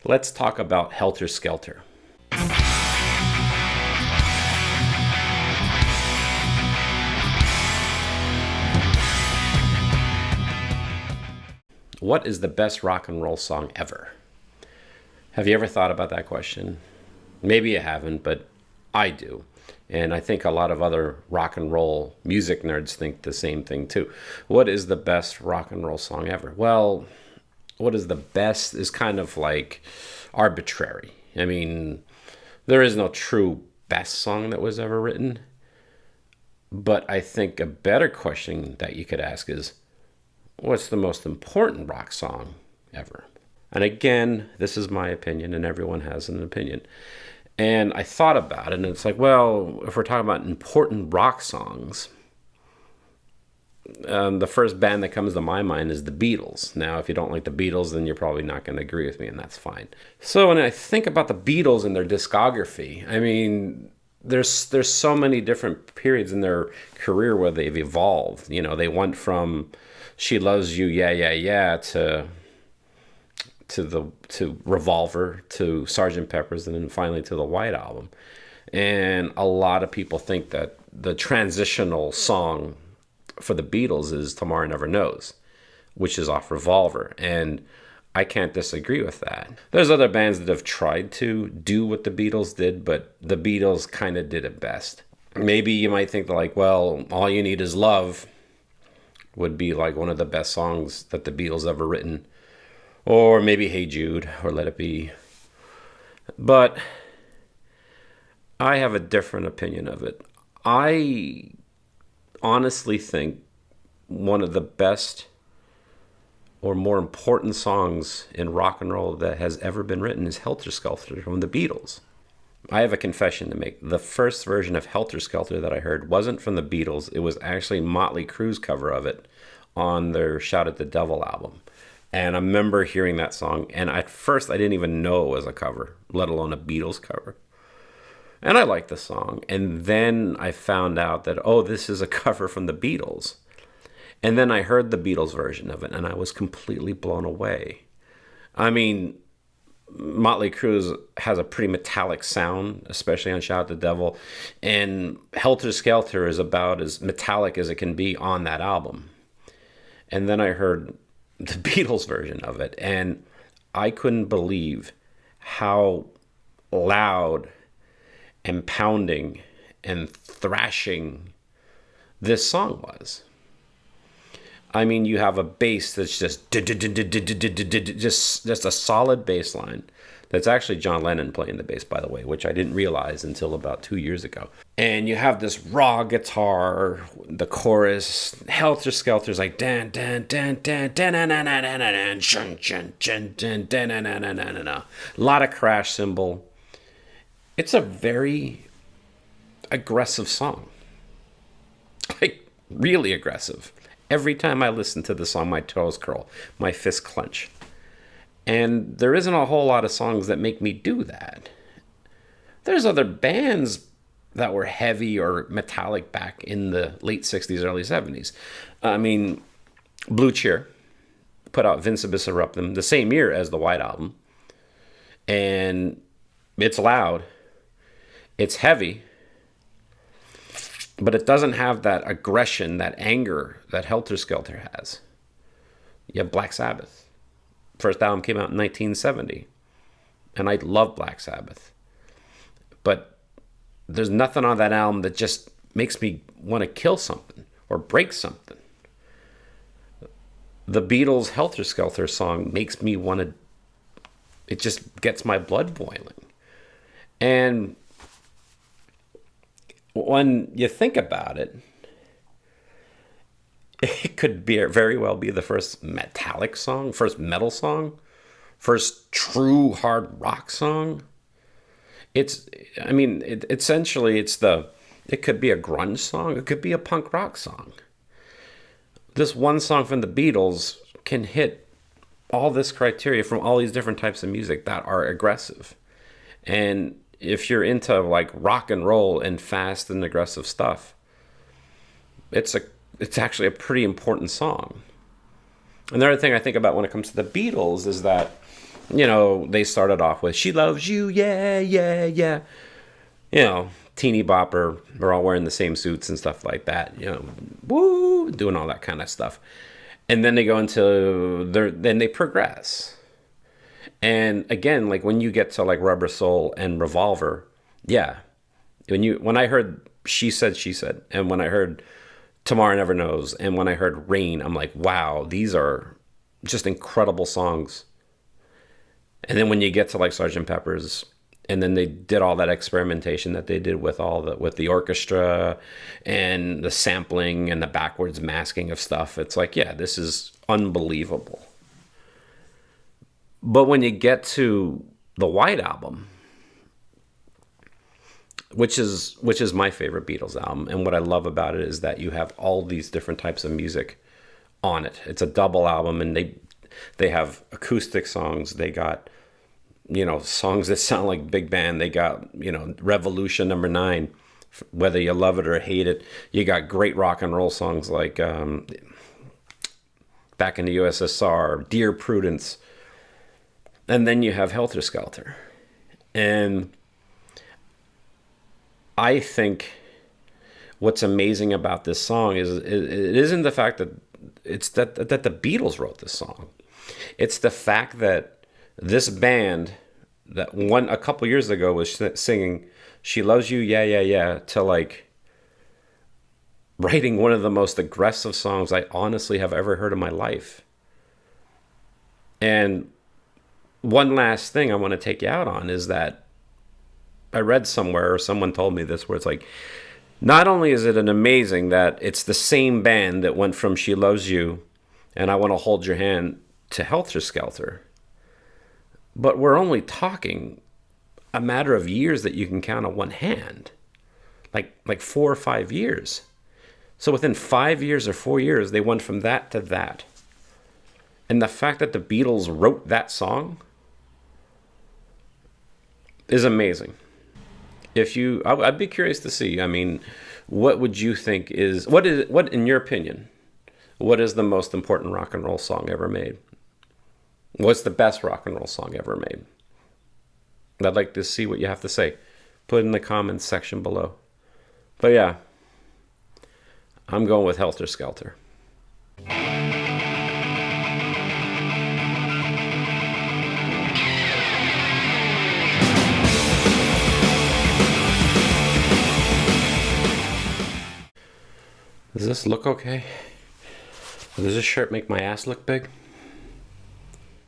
Let's talk about Helter Skelter. What is the best rock and roll song ever? Have you ever thought about that question? Maybe you haven't, but I do. And I think a lot of other rock and roll music nerds think the same thing too. What is the best rock and roll song ever? Well, what is the best is kind of like arbitrary. I mean, there is no true best song that was ever written. But I think a better question that you could ask is, what's the most important rock song ever? And again, this is my opinion, and everyone has an opinion. And I thought about it, and it's like, well, if we're talking about important rock songs, the first band that comes to my mind is the Beatles. Now, if you don't like the Beatles, then you're probably not going to agree with me, and that's fine. So when I think about the Beatles and their discography, I mean, there's so many different periods in their career where they've evolved. You know, they went from She Loves You, Yeah, Yeah, Yeah, to Revolver, to Sgt. Pepper's, and then finally to the White Album. And a lot of people think that the transitional song for the Beatles is Tomorrow Never Knows, which is off Revolver. And I can't disagree with that. There's other bands that have tried to do what the Beatles did, but the Beatles kind of did it best. Maybe you might think like, well, All You Need Is Love would be like one of the best songs that the Beatles ever written. Or maybe Hey Jude, or Let It Be. But I have a different opinion of it. I honestly think one of the best or more important songs in rock and roll that has ever been written is Helter Skelter from the Beatles. I have a confession to make. The first version of Helter Skelter that I heard wasn't from the Beatles. It was actually Motley Crue's cover of it on their Shout at the Devil album. And I remember hearing that song, and at first I didn't even know it was a cover, let alone a Beatles cover. And I liked the song. And then I found out that, oh, this is a cover from the Beatles. And then I heard the Beatles version of it, and I was completely blown away. I mean, Motley Crue has a pretty metallic sound, especially on Shout at the Devil. And Helter Skelter is about as metallic as it can be on that album. And then I heard the Beatles version of it, and I couldn't believe how loud and pounding and thrashing this song was. I mean, you have a bass that's just a solid bass line. That's actually John Lennon playing the bass, by the way, which I didn't realize until about 2 years ago. And you have this raw guitar, the chorus, Helter Skelter's like dan dan dan dan dan dan dan dan dan shun shun shun dan dan dan dan dan dan. A lot of crash cymbal. It's a very aggressive song. Like really aggressive. Every time I listen to the song, my toes curl, my fists clench. And there isn't a whole lot of songs that make me do that. There's other bands that were heavy or metallic back in the late 60s, early 70s. I mean, Blue Cheer put out Vincebus Eruptum the same year as the White Album. And it's loud. It's heavy. But it doesn't have that aggression, that anger that Helter Skelter has. You have Black Sabbath. First album came out in 1970. And I love Black Sabbath. But there's nothing on that album that just makes me want to kill something or break something. The Beatles' Helter Skelter song makes me want to... It just gets my blood boiling. And when you think about it, it could be very well be the first metallic song, first metal song, first true hard rock song. Essentially it could be a grunge song, it could be a punk rock song. This one song from the Beatles can hit all this criteria from all these different types of music that are aggressive. And if you're into like rock and roll and fast and aggressive stuff, it's actually a pretty important song. Another thing I think about when it comes to the Beatles is that They started off with "She Loves You, yeah, yeah, yeah." Teeny bopper. We're all wearing the same suits and stuff like that. Woo, doing all that kind of stuff. And then they go into then they progress. And again, like when you get to like Rubber Soul and Revolver, yeah. When I heard She Said, and when I heard Tomorrow Never Knows, and when I heard Rain, I'm like, wow, these are just incredible songs. And then when you get to like Sgt. Pepper's, and then they did all that experimentation that they did with with the orchestra and the sampling and the backwards masking of stuff, it's like, yeah, this is unbelievable. But when you get to the White Album, which is my favorite Beatles album, and what I love about it is that you have all these different types of music on it. It's a double album, and they have acoustic songs. They got songs that sound like big band. They got Revolution Number 9, whether you love it or hate it. You got great rock and roll songs like Back in the USSR, Dear Prudence. And then you have Helter Skelter. And I think what's amazing about this song is it isn't the fact that it's that the Beatles wrote this song. It's the fact that this band that a couple years ago was singing "She Loves You, yeah, yeah, yeah" to like writing one of the most aggressive songs I honestly have ever heard in my life. And one last thing I want to take you out on is that I read somewhere, or someone told me this, where it's like, not only is it an amazing that it's the same band that went from She Loves You and I Want to Hold Your Hand to Helter Skelter, but we're only talking a matter of years that you can count on one hand, like 4 or 5 years. So within 5 years or 4 years, they went from that to that. And the fact that the Beatles wrote that song is amazing. I'd be curious to see. I mean, what would you think what in your opinion, what is the most important rock and roll song ever made? What's the best rock and roll song ever made? I'd like to see what you have to say. Put it in the comments section below. But yeah, I'm going with Helter Skelter. Does this look okay? Does this shirt make my ass look big?